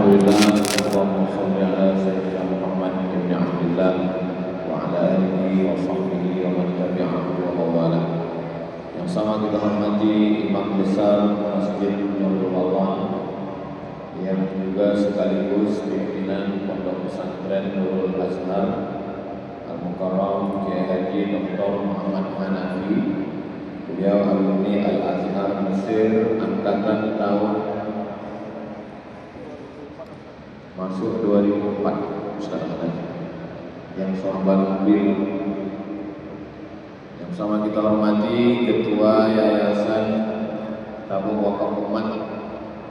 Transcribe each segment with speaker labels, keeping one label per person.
Speaker 1: Alhamdulillah, Allahumma sholli ala sayyidina Muhammad ibn Abdillah wa ala alihi wa sahbihi wa man tabi'ahu wa mawala. Yang sama kita hormati Imam Besar Masjid Nurul Allah yang juga sekaligus pimpinan Pondok Pesantren Nurul Azhar Al-Mukarram Kiai Haji Dr. Muhammad Hanafi. Beliau alumni Al-Azhar Mesir angkatan tahun masuk 2004 Ustaz Hanafi, yang sahabat mobil. Yang sama kita hormati Ketua Yayasan Tabung Wakaf Umat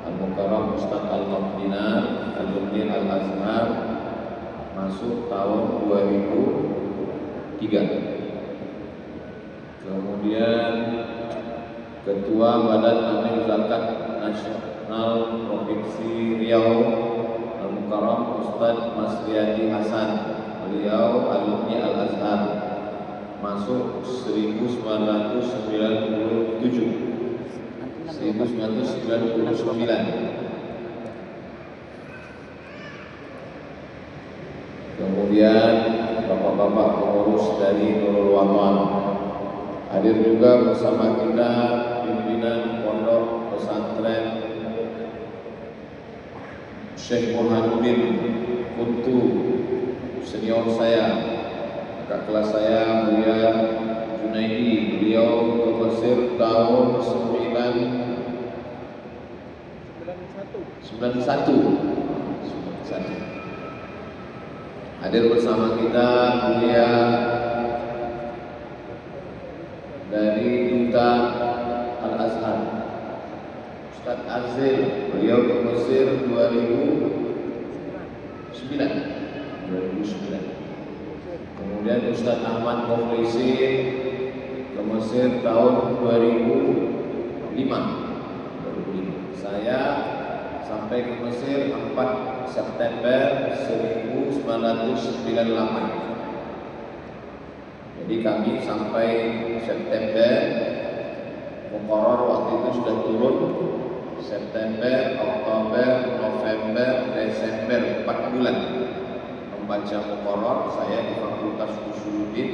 Speaker 1: Al-Mukarram Ustaz Al-Maqdina alumni Al-Azhar masuk tahun 2003. Kemudian Ketua Badan Amil Zakat Nasional Provinsi Riau Al-Mukarram Ustaz Masriadi Hasan, beliau alumni Al-Azhar masuk 1999. Kemudian bapak-bapak pengurus dari Nurul Watan hadir juga bersama kita, pimpinan Pondok Pesantren Syekh Muhammadin Kuntu, senior saya, kakak kelas saya Buya Junaidi. Beliau ke Mesir tahun 91. Hadir bersama kita Buya dari Duta Al-Azhar Ustaz Azil, beliau ke Mesir 2009. Kemudian Ustaz Ahmad Muflisi ke Mesir tahun 2005. Saya sampai ke Mesir 4 September 1998. Jadi kami sampai September, Muqarrar waktu itu sudah turun. September, Oktober, November, Desember, 4 bulan membaca Muqarrar. Saya di Fakultas Usuluddin,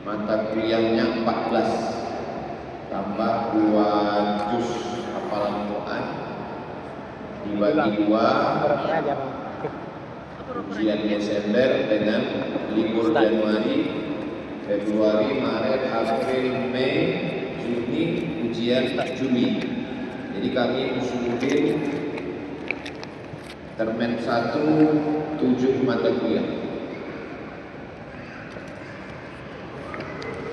Speaker 1: mata kuliahnya 14 tambah 2 juz hafalan Quran dibagi 2, ujian Desember dengan libur Januari, Februari, Maret, April, Mei, Juni, ujian Juli. Jadi kami Usuluddin termen 1 7 mata kuliah.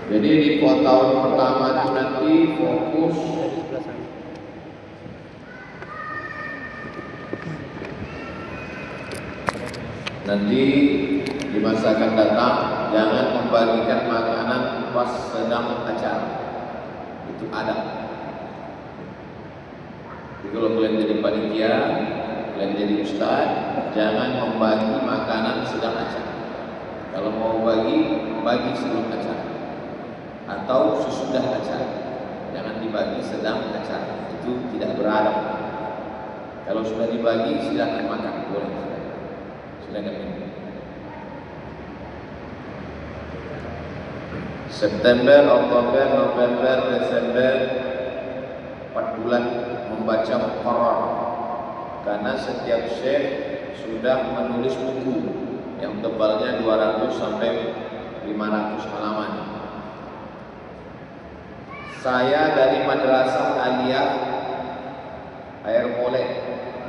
Speaker 1: Jadi di tahun pertama itu nanti fokus di masa akan datang, jangan membagikan makanan pas sedang acara. Itu ada. Jadi kalau kalian jadi panitia, kalian jadi ustaz, jangan membagi makanan sedang acara. Kalau mau bagi sebelum acara atau sesudah acara. Jangan dibagi sedang acara. Itu tidak beradab. Kalau sudah dibagi, silakan makan, boleh. Silakan minum. September, Oktober, November, Desember, 4 bulan membaca Muqarrar. Karena setiap syekh sudah menulis buku yang tebalnya 200 sampai 500 halaman. Saya dari Madrasah Aliyah Air Molek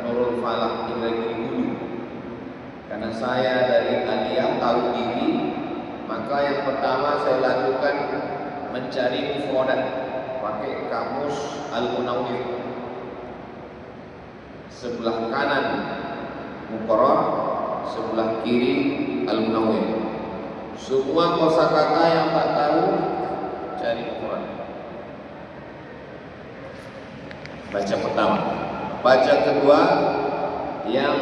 Speaker 1: Nurul Falah Indragiri Hulu. Karena saya dari Aliyah tahu diri, maka yang pertama saya lakukan mencari mufradat pakai kamus Al-Munawwir. Sebelah kanan Muqarrar, sebelah kiri Al-Munawwir. Semua kosakata yang tak tahu cari mufradat. Baca pertama, baca kedua, yang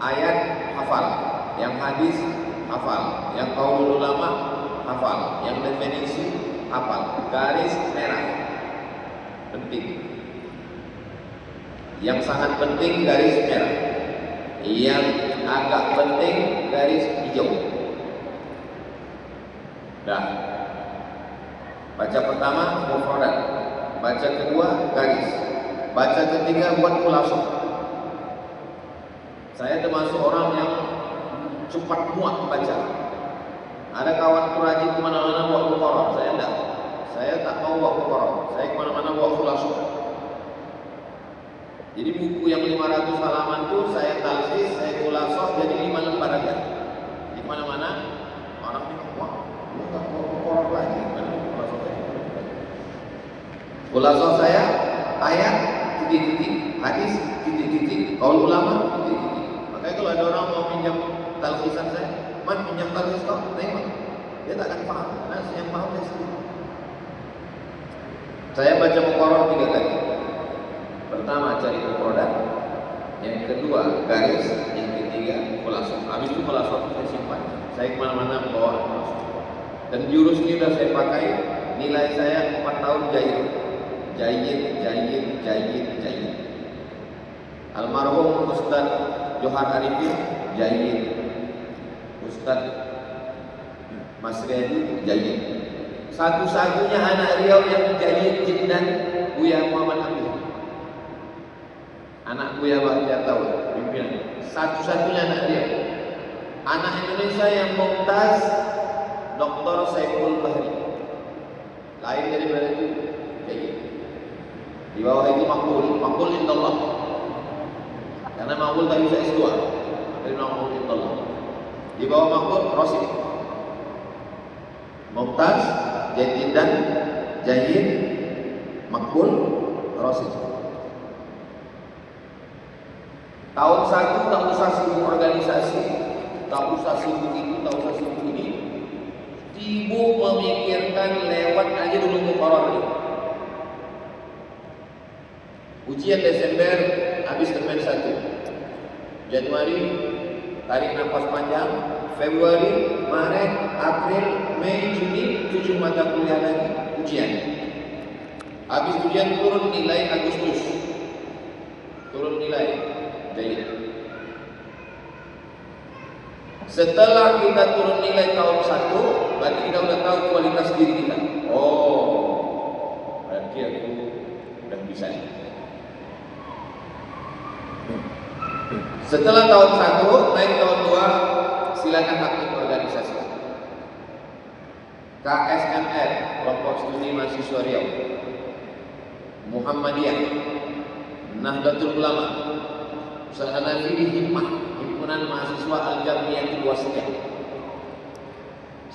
Speaker 1: ayat hafal, yang hadis hafal, yang qaulul ulama hafal, yang definisi hafal, garis merah penting. Yang sangat penting garis merah, yang agak penting garis hijau. Dah. Baca pertama mufradat, baca kedua garis, baca ketiga buat khulasan. Saya termasuk orang yang cepat muak baca. Ada kawan rajin kemana-mana bawa Al-Quran, saya enggak. Saya tak mau bawa Al-Quran, saya kemana-mana bawa khulasan. Jadi buku yang 500 halaman itu saya talsis, saya khulasan jadi 5 lembar aja. Di mana-mana orang bilang, wah, lu tak bawa Al-Quran lagi. Khulasan saya ayat titik-titik, hadis titik-titik, qaul ulama titik-titik. Makanya kalau ada orang mau pinjam talkisan saya, man pinjam talkis kau, tengok, dia tak akan paham. Karena yang paham saya sendiri. Saya baca Al-Quran 3 kali. Pertama cari mufradat, yang kedua garis, yang ketiga khulasan. Habis itu khulasan saya simpan. Saya kemana-mana bawa khulasan. Dan jurus ini sudah saya pakai. Nilai saya 4 tahun jayid. Almarhum Ustaz Johar Arifin jayid, Ustaz Mas Riyadi jayid. Satu-satunya anak Riau yang jayid jiddan Buya Muhammad Amin. Anak Buya Bahtiar tahu pimpinan. Satu-satunya anak Riau. Anak Indonesia yang mumtaz Dr. Saiful Bahri. Lain daripada itu jayid. Di bawah itu makbul indallah. Karena makbul tak bisa S2. Tapi makbul indallah. Di bawah makbul rasid. Mumtaz, jadidan, jayid, makbul, rasid. Tahun 1 tak usah sibuk organisasi, tak usah sibuk itu, tak usah sibuk ini. Sibuk memikirkan lewat aja dulu Al-Quran ini. Ujian Desember habis termen 1. Januari tarik nafas panjang, Februari, Maret, April, Mei, Juni 7 mata kuliah lagi ujian. Habis ujian turun nilai Agustus. Turun nilai jayid. Setelah kita turun nilai tahun 1, berarti kita sudah tahu kualitas diri kita. Oh, berarti aku udah bisa. Setelah tahun 1, naik tahun 2, silakan aktif organisasi. KSMR, Kelompok Studi Mahasiswa Riau, Muhammadiyah, Nahdlatul Ulama, Usaha Nafi Himmah, Himpunan Mahasiswa Al-Jamiyah Wasiyah.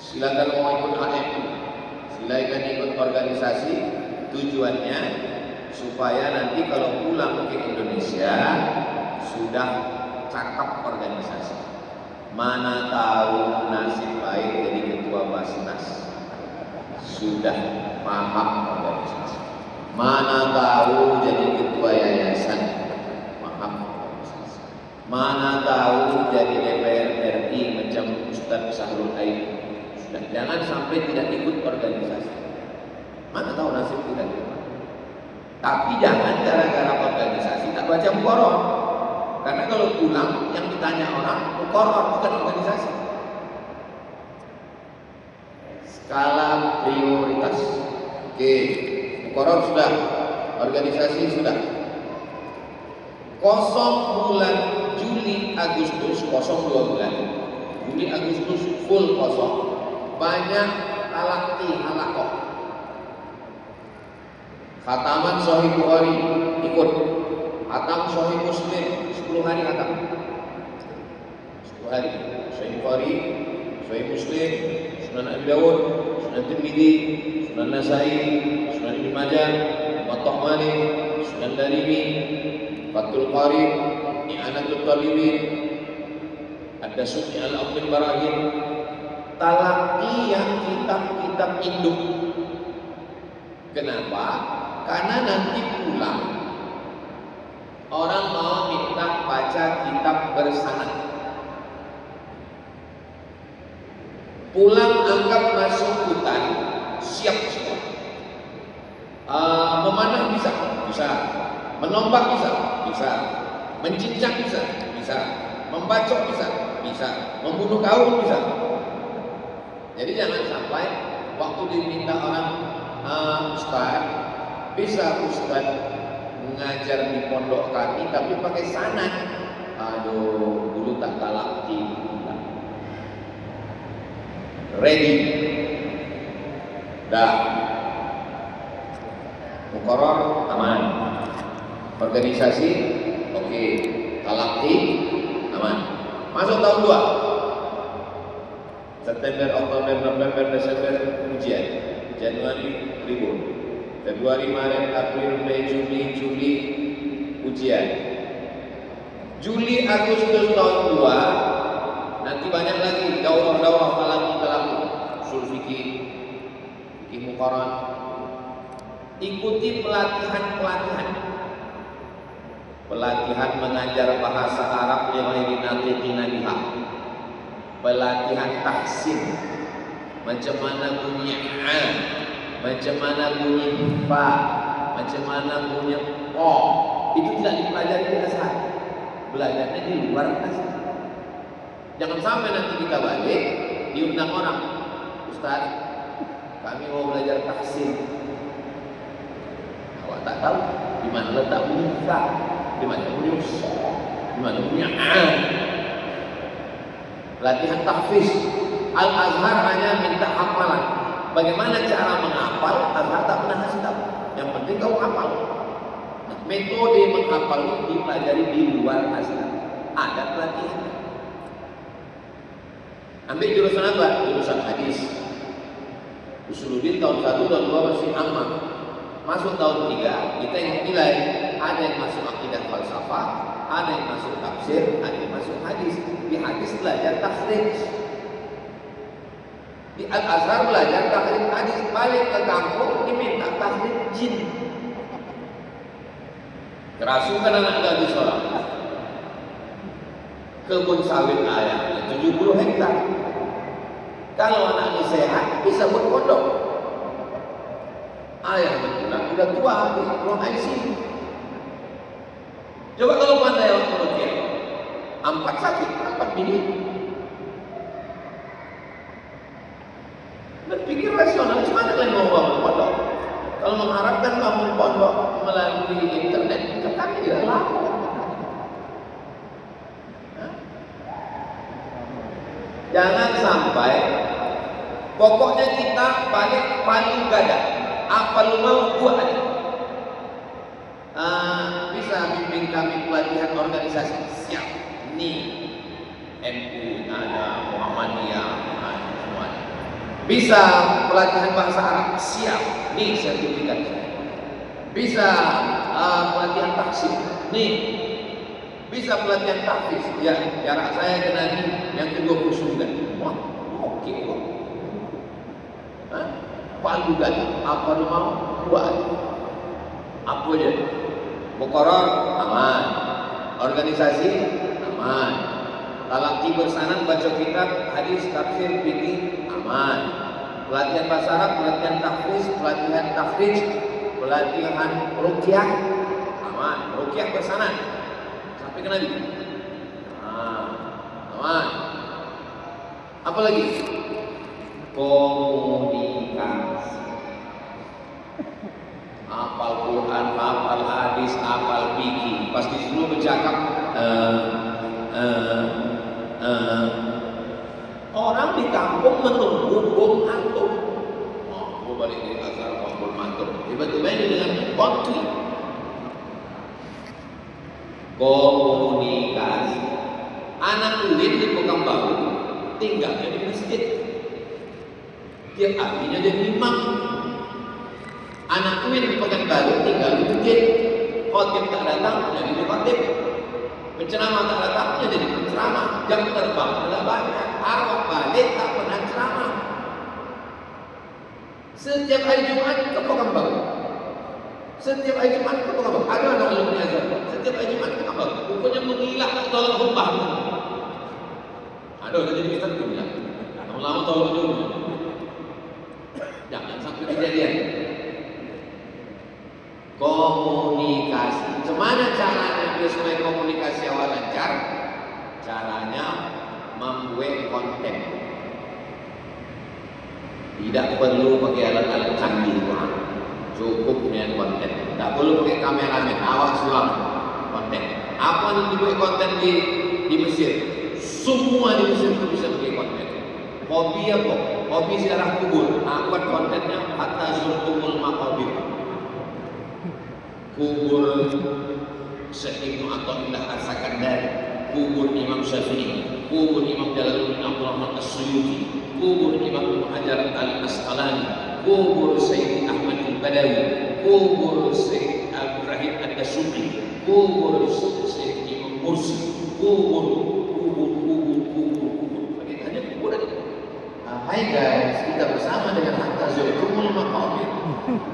Speaker 1: Silakan mau ikut HMI, silakan ikut organisasi. Tujuannya supaya nanti kalau pulang ke Indonesia sudah cakap organisasi. Mana tahu nasib baik jadi ketua Basnas, sudah paham organisasi. Mana tahu jadi ketua yayasan, paham organisasi. Mana tahu jadi DPR RI macam Ustaz Sahrul Ain, sudah. Jangan sampai tidak ikut organisasi. Mana tahu nasib kita. Tapi jangan gara-gara organisasi tak baca Al-Quran. Karena kalau pulang yang ditanya orang, Al-Quran bukan organisasi. Skala prioritas. Oke, Al-Quran sudah, organisasi sudah. Kosong bulan Juli Agustus, kosong 2 bulan. Juli Agustus full kosong. Banyak talaqi halakoh. Khataman Sahih Bukhari ikut. Khatam Sahih Muslim 10 hari khatam. 10 hari. Sahih Bukhari, Sahih Muslim, Sunan Abi Dawud, Sunan Tirmidzi, Sunan Nasai, Sunan Ibnu Majah, Muwatta Malik, Sunan Darimi, Fathul Qarib, I'anatul Talibin, Ad-Dasuki Al-Aqil Barahim. Talaqi yang kitab-kitab induk. Kenapa? Karena nanti pulang orang mau minta baca kitab bersanad. Pulang anggap masuk hutan, siap semua. Memanah bisa, menombak bisa, bisa. Mencincang bisa, bisa. Membacok bisa, bisa. Membunuh kaum bisa. Jadi jangan sampai waktu diminta orang, Ustaz, bisa Ustaz mengajar di pondok kami tapi pakai sanad. Aduh, dulu tak talaki. Ready. Dah. Muqarrar aman. Organisasi oke. Talaki aman. Masuk tahun 2. September, Oktober, November, Desember ujian. Januari libur. Februari, Maret, April, Mei, Juli ujian. Juli, Agustus tahun 2 nanti banyak lagi daurah-daurah talaki, usul fikih, muqarrar. Ikuti pelatihan mengajar bahasa Arab yang natiqina biha, pelatihan tahsin, macam mana bunyi a, macam mana bunyi fa, macam mana bunyi o, itu tidak dipelajari di Azhar, belajarnya di luar Azhar. Jangan sampai nanti kita balik diundang orang, Ustaz, kami mau belajar tahsin. Awak tak tahu di mana letak bunyi fa, di mana bunyi so, di mana bunyi a. Latihan tahfiz. Al-Azhar hanya minta hafalan. Bagaimana cara menghafal? Azhar tak pernah kasih tahu. Yang penting kau hafal. Nah, metode menghafal itu dipelajari di luar Azhar. Ada pelatihan. Ambil jurusan apa? Jurusan hadis. Usuluddin tahun 1, tahun 2 masih aman. Masuk tahun 3, kita yang nilai. Ada yang masuk akidah falsafah, ada yang masuk tafsir, ada yang masuk hadis. Di hadis belajar takhrij. Di Al-Azhar belajar takhrij hadis. Balik ke kampung diminta takhrij jin. Kerasukan anak gadis orang. Kebun sawit ayahnya 70 hektar. Kalau anaknya sehat bisa buat pondok. Ayahnya udah tua, ruang ICU. Coba kalau pandai orang merukyah, 4 sakit, 4 bini. Berpikir rasional, gimana kalian mau bangun pondok? Kalau mengharapkan bangun pondok melalui internet, kan tidak laku. Jangan sampai pokoknya kita balik paling gada. Apa lu mau buat aja. Bisa bimbing kami pelatihan organisasi, siap. Nih NU ada, Muhammadiyah ada, semuanya. Bisa pelatihan bahasa Arab, siap. Nih sertifikat saya. Bisa pelatihan tahsin, nih. Bisa pelatihan tahfiz, ya jarak saya ke Nabi yang ke-29. Wah, oke kok. Paling juga, apa lu mau buat? Apa aja? Muqarrar aman, organisasi aman, talaki bersanad, baca kitab, hadis, tafsir, fikih aman, pelatihan bahasa Arab, pelatihan tahfiz, pelatihan takhrij, pelatihan ruqyah aman, ruqyah bersanad sampai ke Nabi. Aman. Apa lagi? Komunikasi. Hafal Quran, hafal hadis, hafal fikih. Pasti semua bercakap. Orang di kampung menunggu bom atom. Oh, gua balik dari Azhar bom atom. Tiba-tiba ini dengan konflik. Komunikasi. Anak UIN di Pekanbaru tinggalnya di masjid. Tiap harinya jadi imam. Anak UIN di Pekanbaru tinggal di masjid. Khotib tak datang, jadi khotib. Penceramah tak datang, jadi penceramah. Jam terbang adalah banyak. Arwah balik tak pernah ceramah. Setiap hari Jumat ke Pekanbaru. Setiap hari Jumat ke Pekanbaru. Ada anak alumni Azhar. Setiap hari Jumat ke Pekanbaru. Pokoknya mengilah tolong khutbah. Aduh, jadi kita tuh bilang, lama-lama tolong dulu. Jangan sampai kejadian. komunikasi. Gimana caranya biar supaya komunikasi awal lancar? Caranya membuat konten. Tidak perlu pakai alat-alat canggih, cukup dengan konten. Tidak perlu pakai kameramen, awak sulam konten. Apa yang dibuat konten di Mesir? Semua di Mesir itu bisa pakai konten. Hobi apa? Hobi ziarah kubur. Buat kontennya hatta zurtumul maqabir. Kubur Syekh Ibnu Athaillah As-Sakandari, kubur Imam Syafi'i, kubur Imam Jalaluddin Abdul Rahman As-Suyuti, kubur Imam Ibnu Hajar Al-Asqalani, kubur Sayyid Ahmad Al-Badawi, kubur Syekh Ibrahim Ad-Dasuqi, kubur Syekh Imam Mursi, kubur. Bagi tanya kuburan. Hai guys, kita bersama dengan Hatta Zurtumul Maqabir.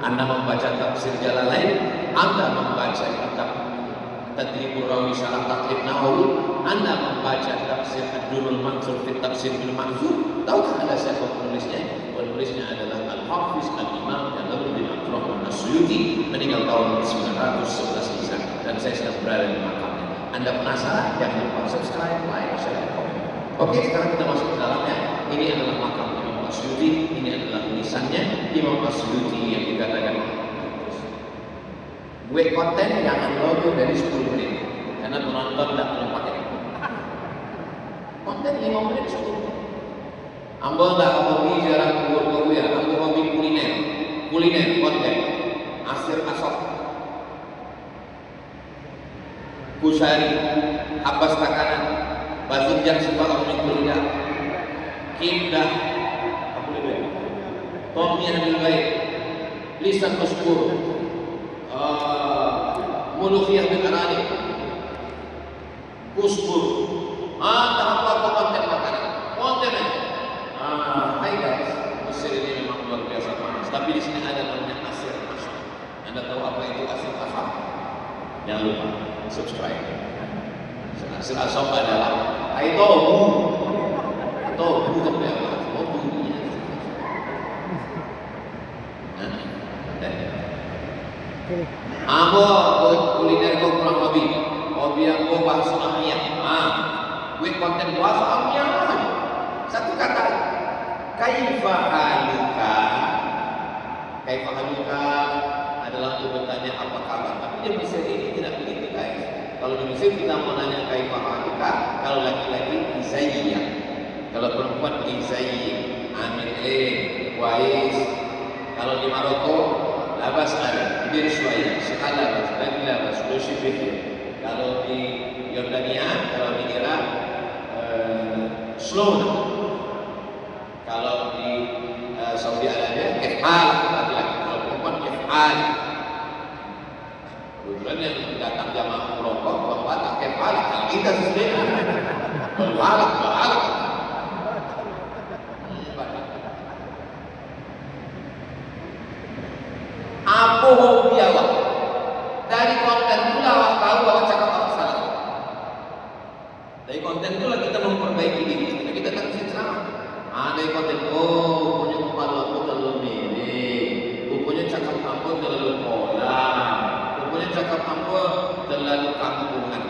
Speaker 1: Anda membaca tafsir Jalalain, Anda membaca kitab Tadribur Rawi Syarah Taqrib Nawawi, Anda membaca tafsir Ad-Durrul Mansur fi Tafsir Bil Mahzur. Tahukah Anda siapa penulisnya? Penulisnya adalah Al-Hafiz Al-Imam Jalaluddin Abdul Rahman As-Suyuti, meninggal tahun 1911 Hijriah, dan saya sedang berada di makamnya. Anda penasaran? Jangan lupa subscribe, like, share, dan komen. Oke, sekarang kita masuk ke dalamnya. Ini adalah makam Imam As-Suyuti. Ini adalah tulisannya Imam As-Suyuti yang dikatakan buat konten jangan lebih dari 10 menit karena penonton tidak perlu pakai konten 5 menit 10 menit. Ambo tak hobi jarang kubur ya, ambo hobi kuliner konten asir asok kusari Abbas Takanan Basinjak Sepakat Kuliah Kindah apa boleh Tommy Nabil Baik Lisan Maskur Mulukhiyah bin Arani Kusbur tahap apa konten makanan konten hai guys, Mesir ini memang luar biasa panas, tapi di sini ada namanya asir asam. Anda tahu apa itu asir asam? Jangan lupa subscribe. Asir asam adalah tofu tapi apa? Tofunya. Ambo kuliner kau kurang lebih. Hobi aku bahasa Amiyah. Gue konten bahasa Amiyah. Satu kata. Kaifa haluka adalah untuk bertanya apa kabar. Tapi di Mesir ini tidak begitu guys. Kalau di Mesir kita mau nanya kaifa haluka, kalau laki-laki Izayya, kalau perempuan Izayyi, Amir Wais. Kalau di Maroko labas ada, Bir Suwaya, Sekala, Labas, Lushibih. Kalau di Yordania, kalau di Irak, Sloan. Kalau di Saudi Arabia, kefal laki-laki, kalau perempuan kefal. Kebetulan yang datang jamaah merokok, perempuan tak kefal, kalau kita sendiri berbalak. Apa hobi awak? Dari konten itu awak tahu awak cakap apa salah. Dari konten itu kita memperbaiki diri kita tak bisa ceramah. Ada konten, punya kepala aku terlalu miring, punya cakap aku terlalu pola, punya cakap aku terlalu kampungan.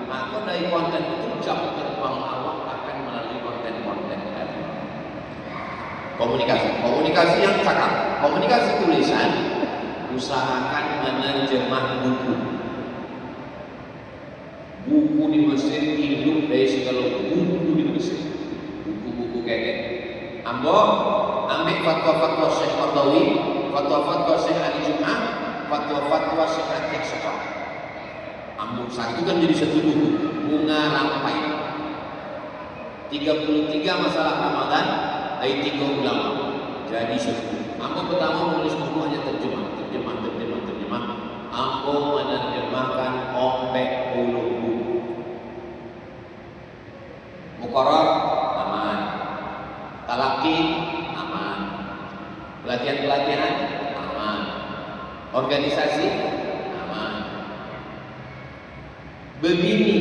Speaker 1: Maka dari konten itu jam terbang awak akan melalui konten-konten tadi. Komunikasi yang cakap, komunikasi tulisan. Usahakan menerjemah buku di Mesir hidup dari segala buku di Mesir, buku-buku kayak Ambo ambil fatwa-fatwa Syekh Qardawi, fatwa-fatwa Syekh Ali Jum'ah, fatwa-fatwa Syekh Atiq Syekh. Ambo satu kan jadi satu buku, bunga rampai 33 masalah Ramadan dari 3 ulama jadi satu. Ambo pertama menulis buku hanya terjemah. Ambo menerjemahkan ompek puluh buku. Muqarrar aman, talaki aman, pelatihan aman, organisasi aman. Begini,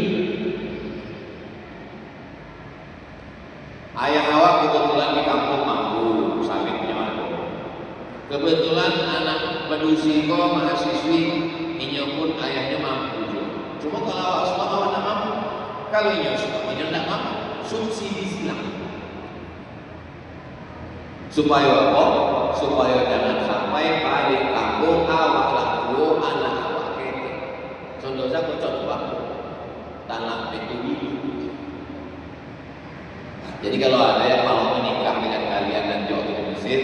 Speaker 1: ayah awak kebetulan di kampung mampu, sawitnya mampu. Kebetulan anak pedusiko mahasiswi inyo pun ayahnya mampu juga. Cuma kalau awak semua awak tak mampu, kalau inyo semua inyo tak mampu, subsidi silang. Supaya apa? Supaya jangan sampai balik kampung awak laku anak awak kete. Contoh saya contoh aku tanah itu. Jadi kalau ada yang mau menikah dengan kalian dan jauh di Mesir,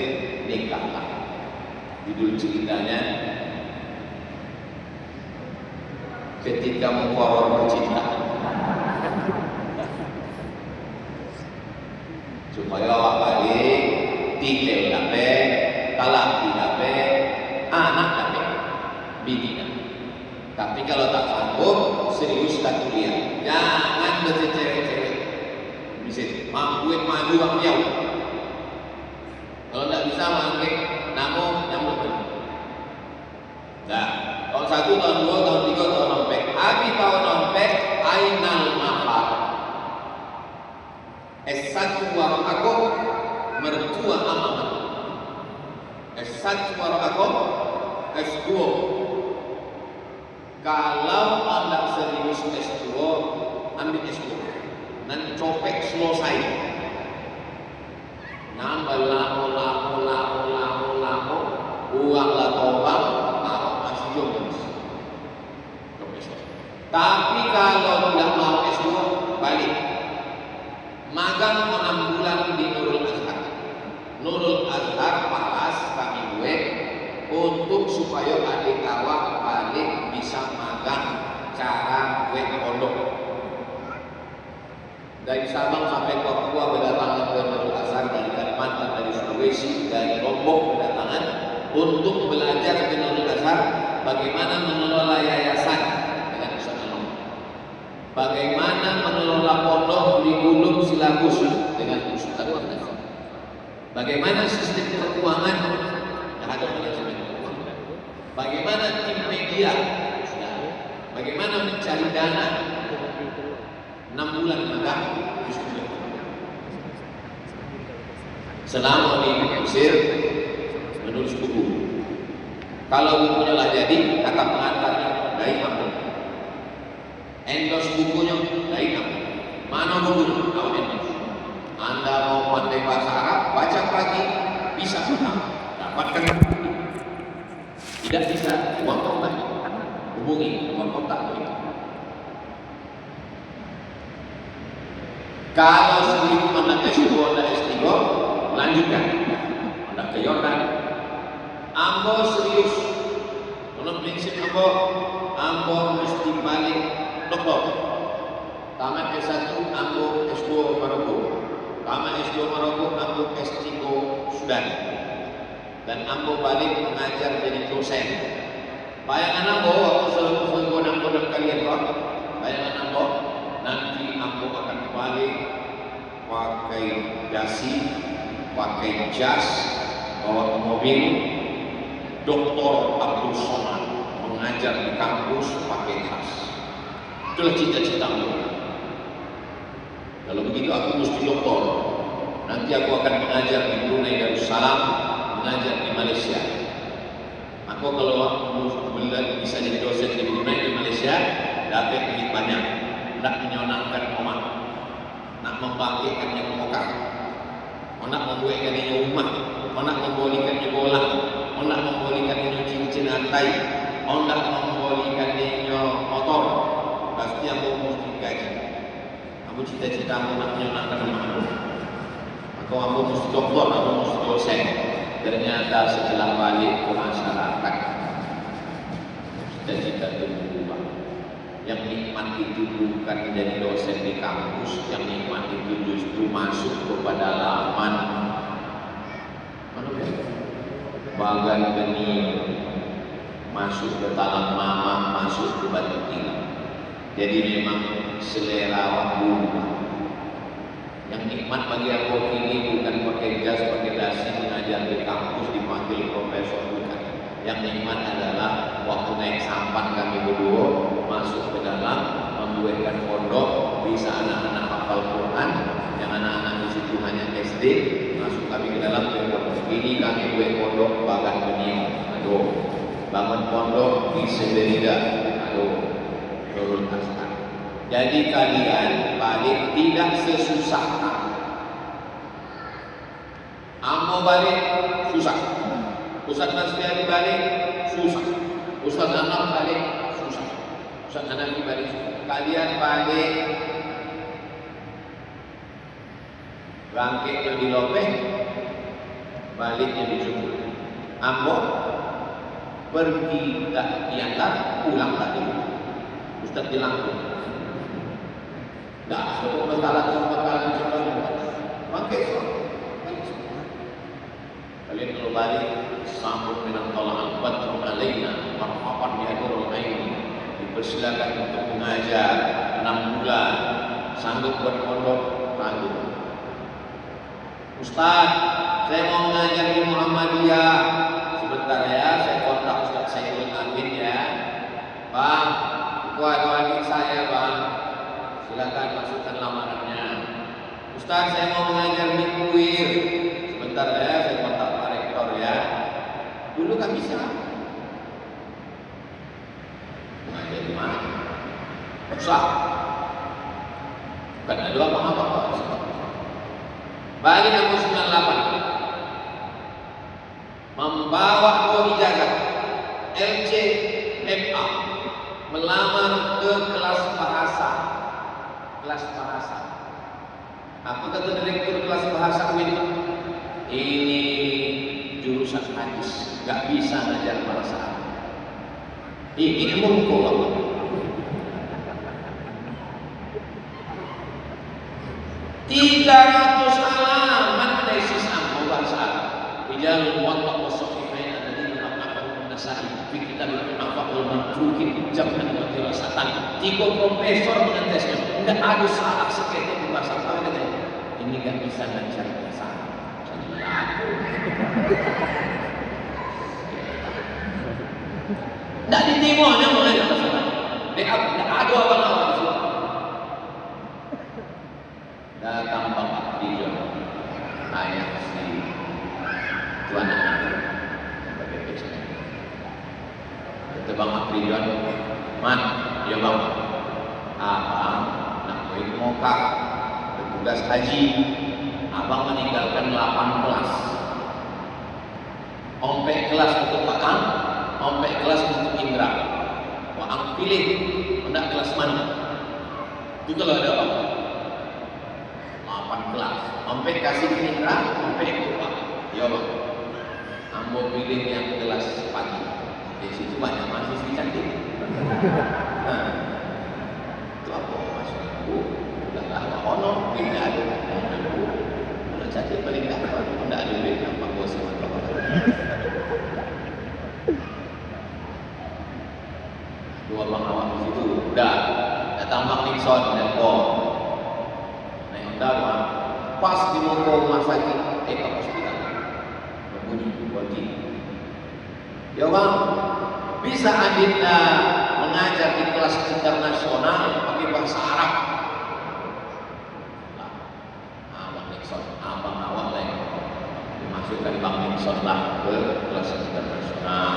Speaker 1: nikahlah. Judul ceritanya ketika mukoror bercinta. Supaya awak balik titel dapat, talaki dapat, anak dapat, bini dapat. Tapi kalau tak sanggup, serius tak kuliah. Jangan bercewek-cewek. Bisa mampu maju ang jauh. Kalau tak bisa mangkik, namun yang lebih. Nah, tahun 1, tahun 2, tahun 3, tahun nompek. Habis tahun nompek, ainal mahar. S1 warung aku mertua amanat. S1 warung aku S2. Kalau anda serius S2, ambil S2. Nanti copek selesai. Nambah lamo, uang lah total, taruh masih jomblo. Tapi kalau tidak mau S2, balik. Magang 6 bulan di Nurul Azhar. Nurul Azhar palas kami gue untuk supaya adik awak balik bisa magang cara gue pondok. Dari Sabang sampai Papua berdatangan ke Nurul Azhar, dari Kalimantan, dari Sulawesi, dari Lombok berdatangan untuk belajar ke Nurul Azhar bagaimana mengelola yayasan dengan Ustaz Anom, bagaimana mengelola pondok kurikulum silabus dengan Ustaz Anom, bagaimana sistem keuangan yang ada manajemen keuangan, bagaimana tim media, bagaimana mencari dana. 6 bulan magang selama di Mesir menulis buku. Kalau bukunya lah jadi, kata pengantarnya dari kamu. Endorse bukunya dari kamu. Mana bukunya? Awak endorse. Anda mau pandai bahasa Arab, baca pagi, bisa menang, dapatkan buku. Tidak bisa, uang kontak. Hubungi nomor kontak itu. Kalau sebelum anda S2 dan S3, lanjutkan. Anda ke Yordan. Ambo serius. Kalau prinsip Ambo mesti balik doktor. Tamat S1, Ambo S2 Maroko. Tamat S2 Maroko, Ambo S3 Sudan. Dan Ambo balik mengajar jadi dosen. Bayangan Ambo, waktu selalu godang-godang kalian kok. Bayangan Ambo, nanti Ambo akan balik pakai dasi, pakai jas, bawa mobil. Dr. Abdul Somad mengajar di kampus pakai tas. Itulah cita-cita Ambo. Kalau begitu aku mesti doktor. Nanti aku akan mengajar di Brunei Darussalam, mengajar di Malaysia. Aku kalau bisa jadi dosen di Brunei di Malaysia, dapat duit banyak. Nak menyenangkan umat, nak membangkitkannya pemokar, nak membuatkannya rumah, nak membolikannya bola, nak membolikannya cincin hantai, nak membolikannya motor. Pasti aku mesti gaji. Aku cita-cita aku nak menyenangkan umat. Aku mesti doktor, aku mesti dosen. Ternyata setelah balik ke masyarakat, cita-cita itu berubah. Yang nikmat itu bukan menjadi dosen di kampus, yang nikmat itu justru masuk ke pedalaman. Bagan benih masuk ke talang mama, masuk ke batu tilam. Jadi memang selera waktu. Yang nikmat bagi aku ini bukan pakai jas, pakai dasi mengajar di kampus dipanggil profesor, bukan. Yang nikmat adalah waktu naik sampan kami berdua masuk ke dalam, membuatkan pondok, bisa anak-anak hafal Quran, yang anak-anak di situ hanya SD, masuk kami ke dalam pondok. Ini kami buat pondok Bagan Bening. Aduh, bangun pondok di Sederida atau Nurul Azhar. Jadi kalian balik tidak sesusah Ambo balik susah, Ustaz Nasriani balik susah, Ustaz Anam balik susah, Ustaz Hanafi balik susah. Kalian balik bangkitnya di Lopeh, baliknya di Jumur. Ambo pergi tak diantar, pulang lagi. Ustaz di Lampung. Dah, satu bekalan bangkit semua. Kalian kalau balik sambung dengan tolak al-badru alaina marhaban bihadurul aini, dipersilakan untuk mengajar 6 bulan, sanggup buat pondok ragu. Ustaz, saya mau mengajar di Muhammadiyah. Sebentar ya, saya kontak Ustaz Sayyidul Amin ya. Bang, itu ada adik saya bang, silakan masukkan lamarannya. Ustaz, saya mau mengajar di Kuir. Sebentar ya, saya kontak Pak Rektor ya. Dulu kan bisa mengajar di mana? Susah. Bukan ada apa-apa. Bagi nomor 98 membawa 2 ijazah LCMA, melamar ke kelas bahasa. Apa kata direktur kelas bahasa UIN? Ini jurusan hadis, gak bisa ngajar bahasa Arab. Ini ilmu Allah. Ratus halaman tesis Ambo bahasa Arab. Rijalul muwatta' wa sahihain alladziina naqalu an-Nasa'i fi kitabil Nafaqul Mantruki jam'an wa dirasatan. 3 profesor mengetesnya. Enggak ada salah seketik di bahasa Arab katanya. Ini gak bisa ngajar bahasa Arab. Tidak diterima mengajar bahasa Arab. Tidak ada abang-abang di situ. Datang Bapak Dijon, ayah si Tuan sebagai presiden. Kata Bapak Dijon, Man, ya bang, abang nak pergi Mekah, bertugas haji. Abang meninggalkan 8 kelas. Ompek kelas untuk Pak, ompek kelas untuk Indra. Wah, pilih hendak kelas mana? Itu kalau ada apa? 8 kelas. Ompek kasih ke Indra, ompek itu Pak. Ya bang. Ambo pilih yang kelas pagi. Di situ banyak mahasiswa cantik. Nah, itu apa maksudnya? Udah lah, honor, tidak ada. Cantik paling dapat, tidak ada duit nampak bos sama bapak. Dua bang awak di situ, udah datang Bang Nixon dan Paul. Naik Honda bang, pas di Moko rumah sakit, ke hospital, berbunyi bodi. Ya bang, bisa Adinda mengajar di kelas internasional pakai bahasa Arab? Abang awak lain dimasukkan Bang Nixon lah ke kelas internasional,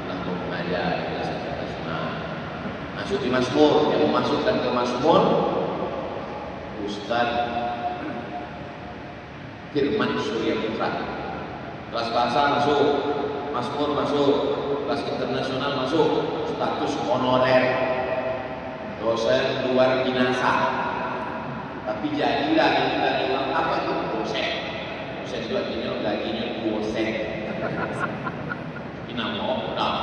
Speaker 1: untuk mengajar di kelas internasional. Masuk di Masmur, yang memasukkan ke Masmur Ustaz Firman Surya Putra. Kelas bahasa masuk, Masmur masuk, kelas internasional masuk, status honorer, dosen luar binasa. Tapi jadilah yang kita bilang apa itu dosen. Dosen itu artinya gajinya dosen. Tapi nama udah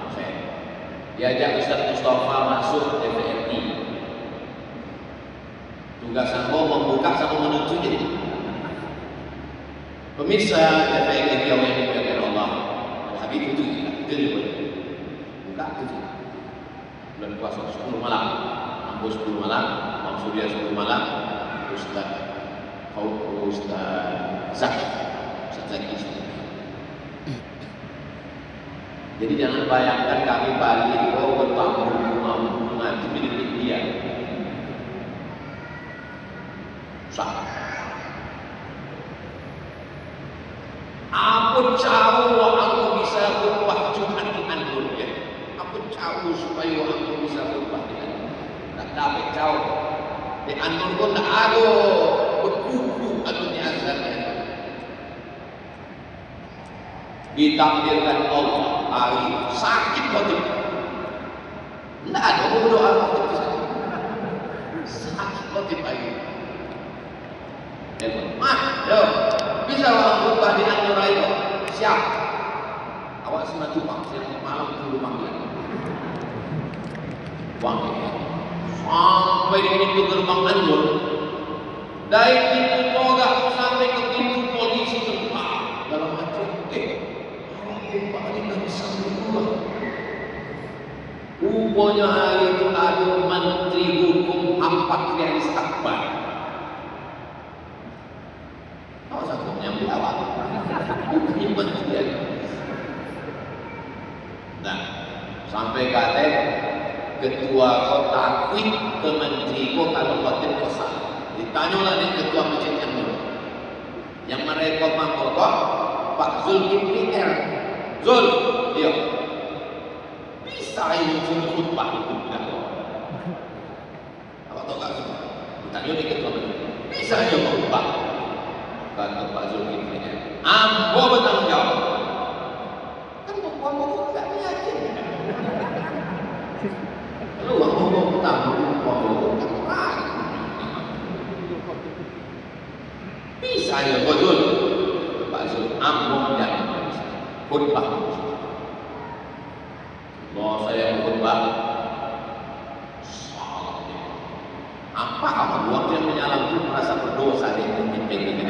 Speaker 1: dosen. Diajak Ustaz Mustafa masuk TVRI. Tugas Ambo membuka sama menuju jadi. Pemirsa TVRI yang dimuliakan Allah, Habib itu dia buka itu. Bulan puasa 10 malam, Ambo 10 malam. Surya 10 malam, Ustaz Zaki. Jadi jangan bayangkan kami balik bertamu ngaji milik dia. Susah. Aku jauh aku bisa berubah Jumat ikut jauh supaya aku bisa berubah dengan tak dapat jauh. Di anur pun tak ada berkuku anurnya asalnya. Ditakdirkan Allah hari sakit hati. Tidak ada berdoa waktu sakit hati pagi. Bisa orang berubah di anur itu siap. Awak semua cuma malam dulu panggilan. Wangi sampai di pintu gerbang anur. Dari pintu togak sampai ke pintu polisi tempat dalam hati. Balik dari Samudra. Rupanya hari itu ada menteri hukum Ahmad Rianis Akbar. Tahu satu yang berlawak. Ini menteri. Nah, sampai kata ketua kota kuit ke menteri ko kalau khotib ko salah. Ditanyalah nih ketua masjid yang merekod mahkota Pak Zulkifli R. Zul, dia bisa ini suruh khutbah itu tidak. Apa tahu tak semua? Tanya ni ketua menteri. Bisa dia khutbah. Kata Pak Zulkifli R. Ambo bertanggung jawab. Kan pokok-pokok tak yakin. Lalu ambo bertanggung jawab. Bisa dia Zul. Pak Zul, ambo dan khutbah. Mau saya khutbah salah. Apa kamu buat yang menyalam itu merasa berdosa di pimpin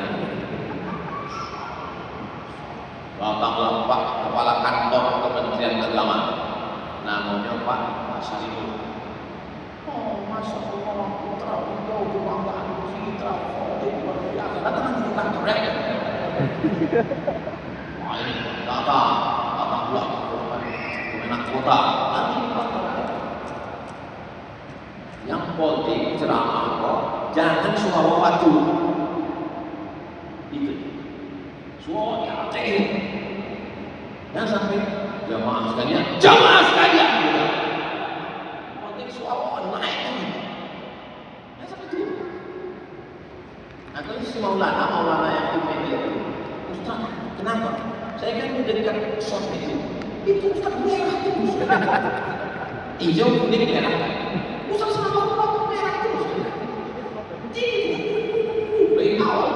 Speaker 1: datanglah Pak Kepala Kantor Kementerian Agama, namanya Pak Masaribu. Oh, Masya Allah, putra beliau kebanggaan kita, luar biasa. Datang di kantor ya. Datang pula Kemenak Kota. Yang politik ceramah kok jangan suara waktu itu suara hati. Jangan sampai jamaah sekalian politik suara naik jangan sampai itu. Atau si Maulana yang itu Ustaz, kenapa? Saya kan mendekat shot itu Ustaz merah terus. Hijau kuning merah. Ustaz sama merah terus. Dari awal.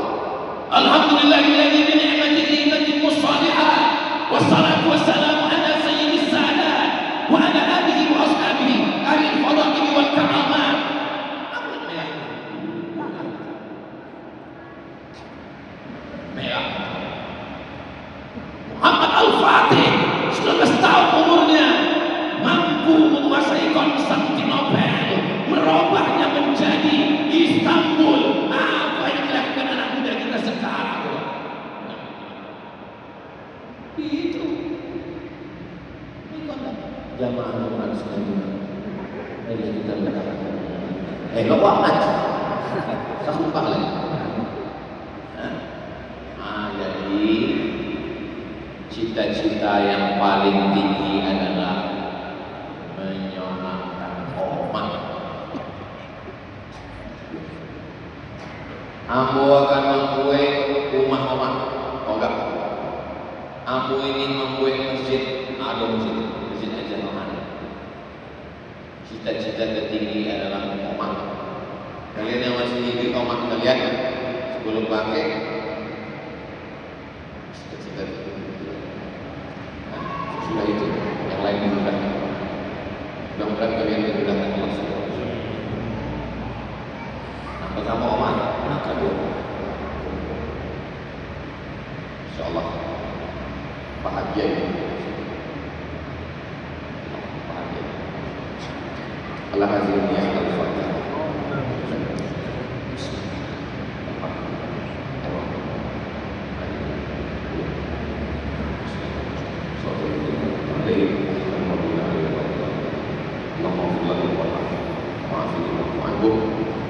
Speaker 1: Alhamdulillahilladzi bi ni'matihi tatimmu shalihat. Wassalatu wassalamu ala sayyidis sadat wa ala alihi wa ashabihi ahli al-fadail wal karamat. Muhammad Al-Fatih 19 tahun umurnya mampu menguasai Konstantinopel, merubahnya menjadi Istanbul. Apa yang dilakukan anak muda kita sekarang? Itu jamaah Quran sekalian. Ayo kita berkata, nggak banget. Sumpah lagi. Jadi cita-cita yang paling tinggi adalah menyenangkan umat. Ambo akan membuat rumah umat. Oh enggak. Ambo ingin membuat masjid. Ada masjid aja mana. Cita-cita tertinggi adalah umat. Kalian yang masih hidup umat kalian sebelum bangkit. Sudah itu, yang lain dimudahkan. Mudah-mudahan kalian dimudahkan Allah SWT. Nah, pertama Omar, kedua, InsyaAllah bahagia ini. Bahagia. Allah hazirnya Al-Fatihah.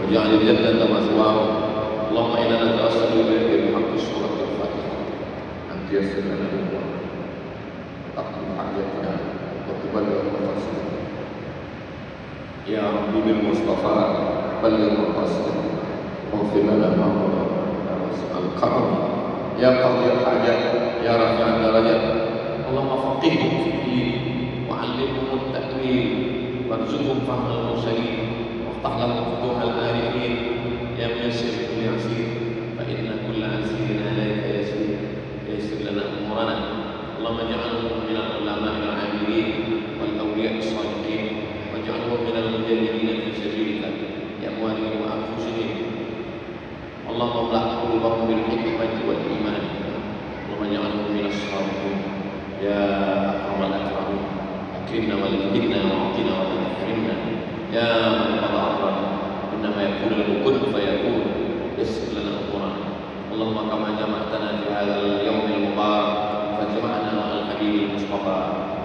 Speaker 1: وجعل الجنة مثواه اللهم إنا نتوسل إليك بحق سورة الفاتحة أن تيسر لنا الأمور وتقضي حاجتنا وتبلغ مقاصدنا يا ربي بالمصطفى بلغ مقاصدنا واغفر لنا ما مضى يا واسع الكرم يا قاضي الحاجات يا رافع الدرجات اللهم فقههم في الدين وعلمهم التأويل وارزقهم فهم المرسلين وافتح لهم فتوح العارفين يا ميسر كل عسير فإن كل عسير عليك يسير يسر لنا أمورنا اللهم اجعلهم من العلماء العاملين والأولياء الصالحين واجعلهم من المجاهدين في سبيلك بأموالهم وأنفسهم اللهم املأ قلوبهم بالحكمة والإيمان اللهم اجعلهم من الصالحين يا أكرم الأكرمين أكرمنا ولكنا وأعطنا ولا تحرمنا يا من قد أمرنا إنما يقول له كن فيكون يسر لنا أمورنا اللهم كما جمعتنا في هذا اليوم المبارك فاجمعنا مع الحبيب المصطفى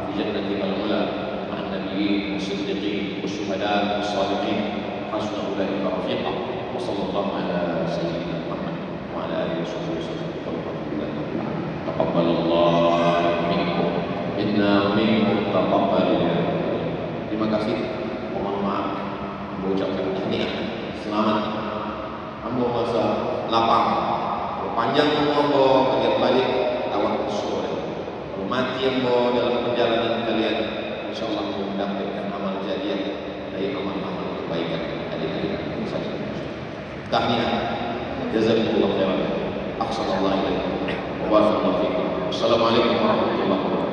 Speaker 1: في جنتك العلى مع النبيين والصديقين والشهداء والصالحين حسن أولئك رفيقا وصلى الله على سيدنا محمد وعلى آله وصحبه وسلم والحمد لله رب العالمين تقبل الله منكم inna minkum taqabbal ya. Terima kasih. Mohon maaf mengucapkan tahniah. Selamat. Ambo masa lapang. Panjang umur kalian balik tawak sore. Kalau mati ambo dalam perjalanan kalian, insyaallah mendapatkan amal jariah dari amal-amal kebaikan adik-adik saya. Tahniah. Jazakumullah khairan. Ahsanallahu ilaikum. Wa barakallahu fikum. Assalamualaikum warahmatullahi wabarakatuh.